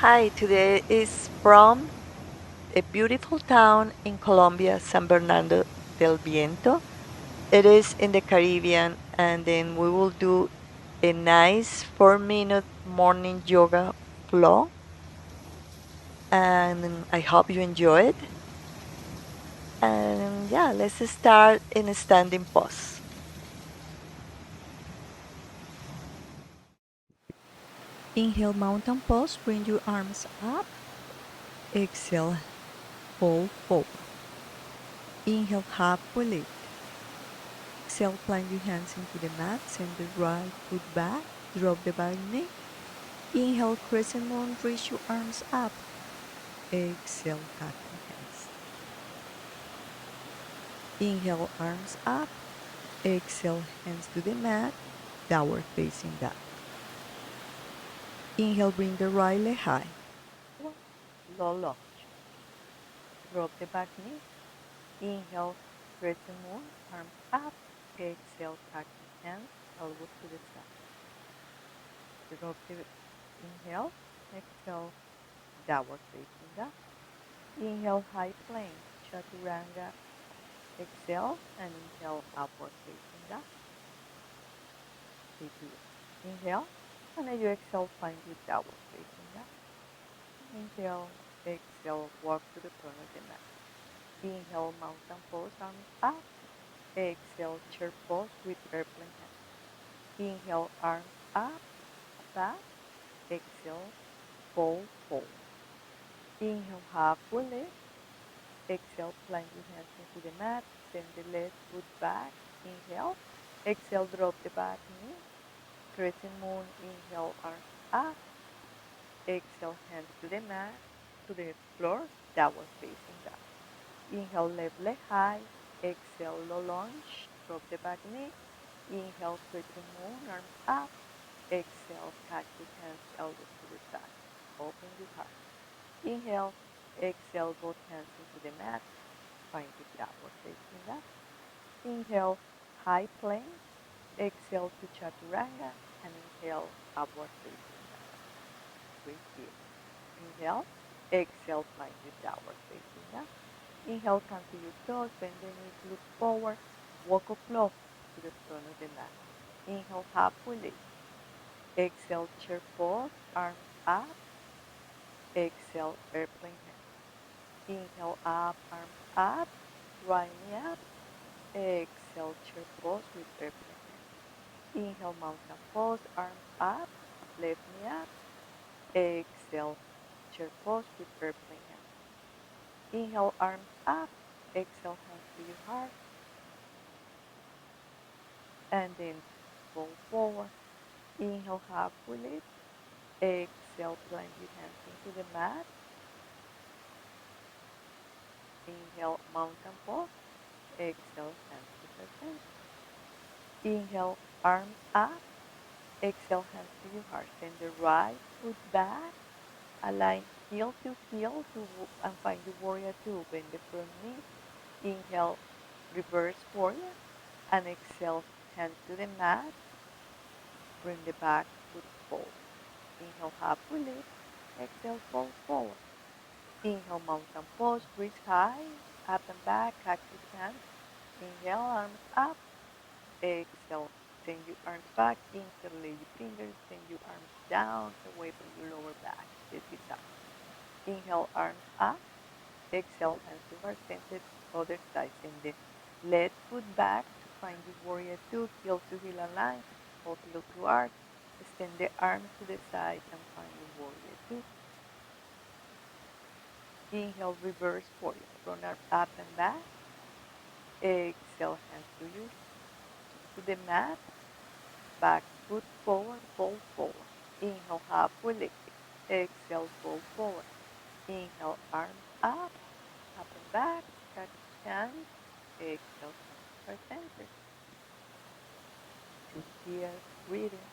Hi, today is from a beautiful town in Colombia, San Bernardo del Viento. It is in the Caribbean, and then we will do a nice 4-minute morning yoga flow. And I hope you enjoy it. And yeah, let's start in a standing pose. Inhale, mountain pose. Bring your arms up. Exhale, fold forward. Inhale, halfway lift. Exhale, plant your hands into the mat, send the right foot back, drop the back knee. Inhale, crescent moon, reach your arms up. Exhale, cactus hands. Inhale, arms up. Exhale, hands to the mat, downward facing dog. Inhale, bring the right leg high. Low lunge. Drop the back knee. Inhale, crescent moon, arms up. Exhale, cactus hands, elbows to the side. Drop the inhale. Exhale, downward facing dog. Inhale, high plank, chaturanga. Exhale, and inhale, upward facing dog. Repeat. Inhale, and as you exhale, find your downward facing dog. Inhale, exhale, walk to the front of the mat. Inhale, mountain pose, arms up. Exhale, chair pose with airplane hands. Inhale, arms up, back. Exhale, fold forward. Inhale, halfway lift. Exhale, plant your hands into the mat. Send the left foot back. Inhale. Exhale, drop the back knee. Crescent moon. Inhale, arms up. Exhale, hands to the mat, to the floor, downward facing dog. Inhale, left leg high. Exhale, low lunge. Drop the back knee. Inhale, crescent moon, arms up. Exhale, cactus hands, elbows to the side. Open your heart. Inhale, exhale, both hands into the mat. Find the downward facing dog. Inhale, high plank. Exhale to chaturanga, and inhale, upward facing dog. Breathe here. Inhale, exhale, find your downward facing dog. Inhale, come to your toes, bend the knees, look forward, walk or flow to the front of the mat. Inhale, halfway lift. Exhale, chair pose, arms up. Exhale, airplane hand. Inhale, up, arms up, right knee up. Exhale, chair pose with airplane hand. Inhale, mountain pose, arms up, left knee up. Exhale, chair pose with airplane hand. Inhale, arms up. Exhale, hands to your heart. And then fold forward. Inhale, halfway lift. Exhale, plant your hands into the mat. Inhale, mountain pose. Exhale, hands to the center. Inhale, arms up. Exhale, hands to your heart. Send the right foot back. Align heel to heel and find your warrior two. Bend the front knee. Inhale, reverse warrior. And exhale, hands to the mat. Bring the back foot forward. Inhale, halfway lift. Exhale, fold forward. Inhale, mountain pose, reach high, up and back, cactus hands. Inhale, arms up. Exhale, send your arms back. Interlace your fingers, send your arms down, away from your lower back. This is up. Inhale, arms up. Exhale, hands to heart center. Other side, send the left foot back to find your warrior two, heel to heel align, both heel to arch. Extend the arms to the side and find your warrior two. Inhale, reverse warrior. Front arm up and back. Exhale, hands to the mat. Back foot forward, fold forward. Inhale, halfway lift. Exhale, fold forward. Inhale, arms up and back. Catch hands. Exhale, hands to center. 2 here, breathing.